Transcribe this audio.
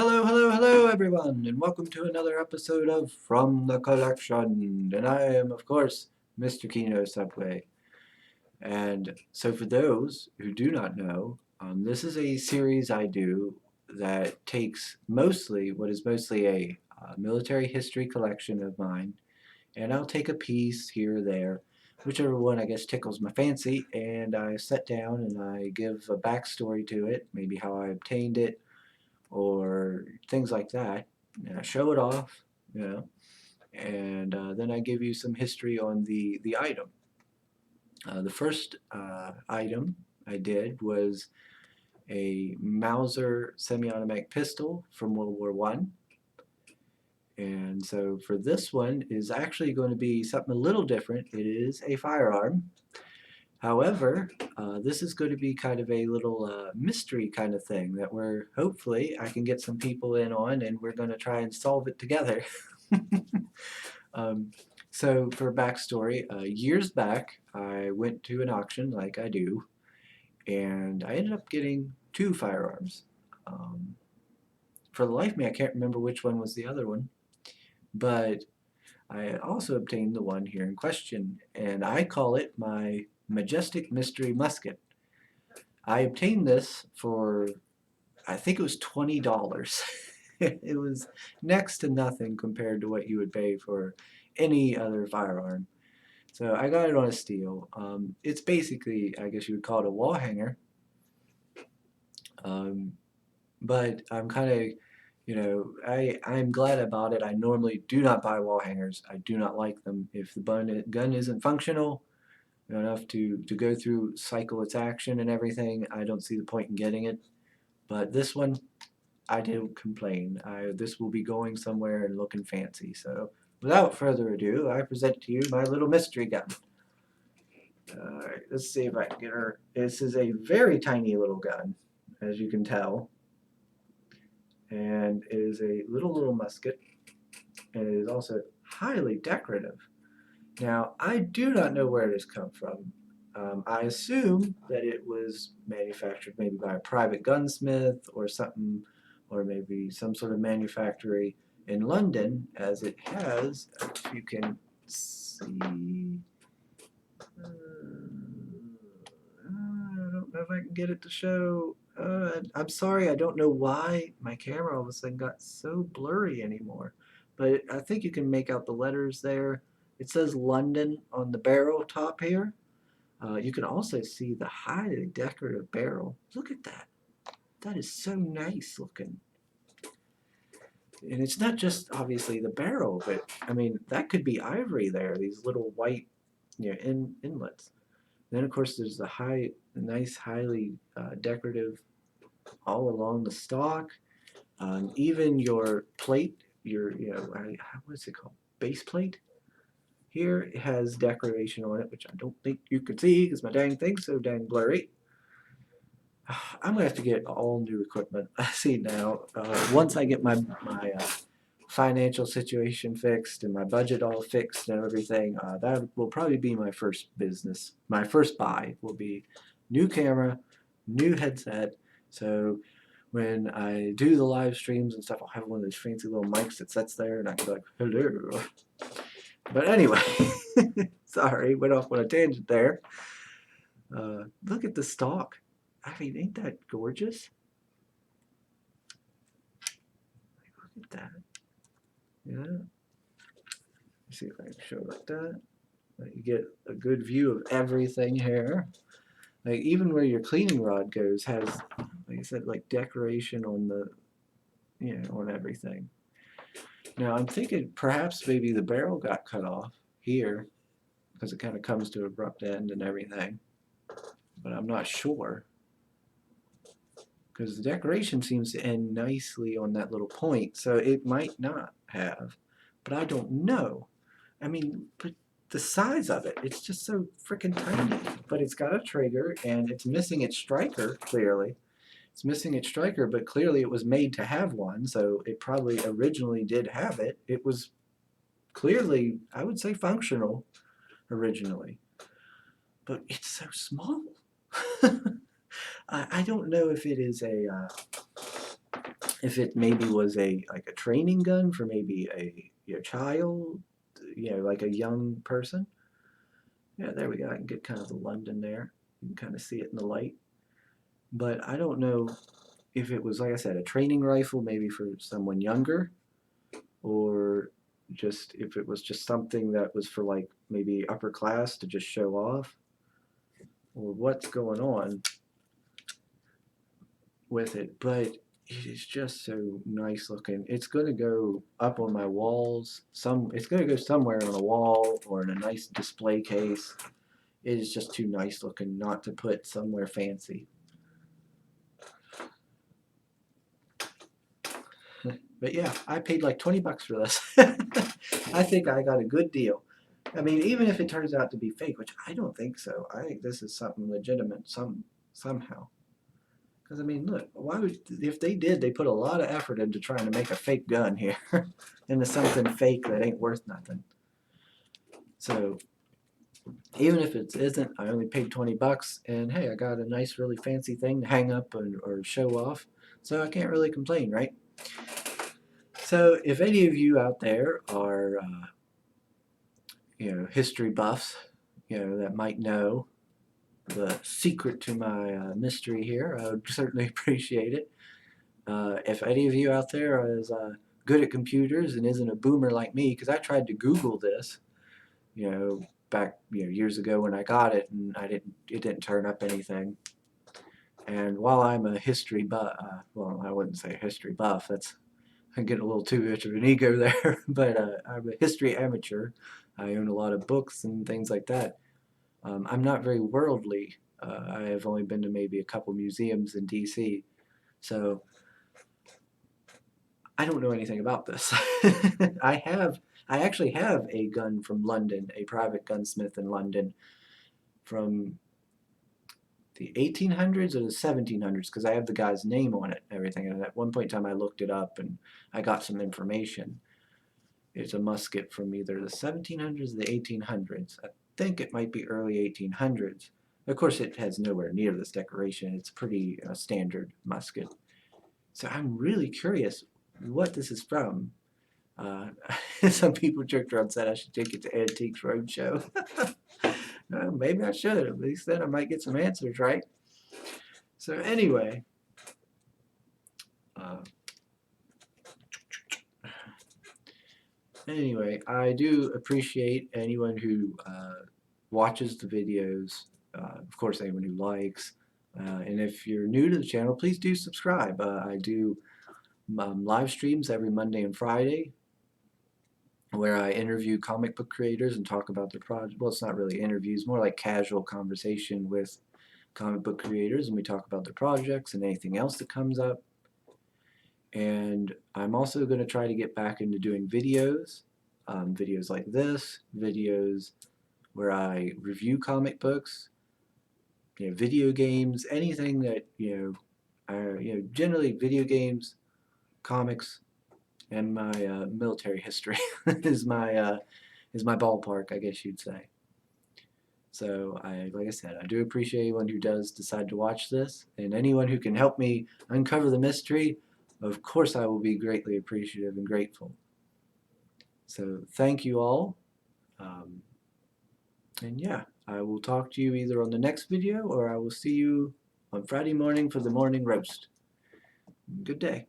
Hello, hello, hello, everyone, and welcome to another episode of From the Collection. And I am, of course, Mr. Kino Subway. And so, for those who do not know, this is a series I do that takes mostly a military history collection of mine, and I'll take a piece here or there, whichever one I guess tickles my fancy, and I sit down and I give a backstory to it, maybe how I obtained it or things like that. And I show it off, you know, and then I give you some history on the item. The first item I did was a Mauser semi-automatic pistol from World War One. And so for this one is actually going to be something a little different. It is a firearm. However, this is going to be kind of a little mystery kind of thing that we're hopefully I can get some people in on, and we're going to try and solve it together. um, so for backstory, years back, I went to an auction like I do, and I ended up getting two firearms. Um, for the life of me, I can't remember which one was the other one, but I also obtained the one here in question, and I call it my Majestic Mystery Musket. I obtained this for, I think it was $20. It was next to nothing compared to what you would pay for any other firearm. So I got it on a steal. It's basically, I guess you would call it a wall hanger. Um, but I'm kind of, I'm glad about it. I normally do not buy wall hangers. I do not like them. If the gun isn't functional enough to go through, cycle its action and everything, I don't see the point in getting it. But this one, I don't complain. This will be going somewhere and looking fancy. So without further ado, I present to you my little mystery gun. Alright, let's see if I can get her. This is a very tiny little gun, as you can tell. And it is a little musket. And it is also highly decorative. Now, I do not know where it has come from. I assume that it was manufactured maybe by a private gunsmith or something, or maybe some sort of manufactory in London, as it has, if you can see. I don't know if I can get it to show. I'm sorry, I don't know why my camera all of a sudden got so blurry anymore. But I think you can make out the letters there. It says London on the barrel top here. You can also see the highly decorative barrel. Look at that. That is so nice looking. And it's not just obviously the barrel, but I mean, that could be ivory there, these little white inlets. Then, of course, there's the nice, highly decorative all along the stock. Even your plate, what's it called? Base plate. Here it has decoration on it, which I don't think you could see because my dang thing's so dang blurry. I'm gonna have to get all new equipment. I see now. Once I get my financial situation fixed and my budget all fixed and everything, that will probably be my first business. My first buy will be new camera, new headset. So when I do the live streams and stuff, I'll have one of those fancy little mics that sits there, and I can be like, "Hello." But anyway, sorry, went off on a tangent there. Look at the stock. I mean, ain't that gorgeous? Look at that. Yeah. Let's see if I can show it like that. You get a good view of everything here. Like even where your cleaning rod goes has, like I said, like decoration on the, on everything. Now I'm thinking perhaps maybe the barrel got cut off here because it kind of comes to an abrupt end and everything, but I'm not sure because the decoration seems to end nicely on that little point, so it might not have, but I don't know. I mean, but the size of it, it's just so freaking tiny. But it's got a trigger and it's missing its striker, clearly. It's missing its striker, but clearly it was made to have one, so it probably originally did have it. It was clearly, I would say, functional originally. But it's so small. I don't know if it is if it maybe was like a training gun for maybe a child, like a young person. Yeah, there we go. I can get kind of the London there. You can kind of see it in the light. But I don't know if it was, like I said, a training rifle maybe for someone younger, or just if it was just something that was for like maybe upper class to just show off, or what's going on with it. But it is just so nice looking. It's going to go up on my walls. It's going to go somewhere on a wall or in a nice display case. It is just too nice looking not to put somewhere fancy. But yeah, I paid like 20 bucks for this. I think I got a good deal. I mean, even if it turns out to be fake, which I don't think so. I think this is something legitimate somehow. Because I mean, look, why would if they did, they put a lot of effort into trying to make a fake gun here into something fake that ain't worth nothing. So even if it isn't, I only paid 20 bucks, and hey, I got a nice, really fancy thing to hang up or show off. So I can't really complain, right? So if any of you out there are, history buffs, that might know the secret to my mystery here, I would certainly appreciate it. If any of you out there is good at computers and isn't a boomer like me, because I tried to Google this, back years ago when I got it, and it didn't turn up anything. And while I'm a history buff, well, I wouldn't say history buff. I'm getting a little too much of an ego there, but I'm a history amateur. I own a lot of books and things like that. I'm not very worldly. I have only been to maybe a couple museums in DC, so I don't know anything about this. I actually have a gun from London, a private gunsmith in London from the 1800s or the 1700s, because I have the guy's name on it and everything. And at one point in time, I looked it up and I got some information. It's a musket from either the 1700s or the 1800s. I think it might be early 1800s. Of course, it has nowhere near this decoration. It's a pretty standard musket. So I'm really curious what this is from. Some people joked around and said I should take it to Antiques Roadshow. Maybe I should. At least then I might get some answers right. So anyway, I do appreciate anyone who watches the videos. Of course, anyone who likes. And if you're new to the channel, please do subscribe. I do live streams every Monday and Friday, where I interview comic book creators and talk about their project. Well, it's not really interviews, more like casual conversation with comic book creators, and we talk about their projects and anything else that comes up. And I'm also going to try to get back into doing videos, videos like this, videos where I review comic books, video games, anything that, generally video games, comics, and my military history is my ballpark, I guess you'd say. So like I said, I do appreciate anyone who does decide to watch this, and anyone who can help me uncover the mystery. Of course, I will be greatly appreciative and grateful. So thank you all, and yeah, I will talk to you either on the next video or I will see you on Friday morning for the morning roast. Good day.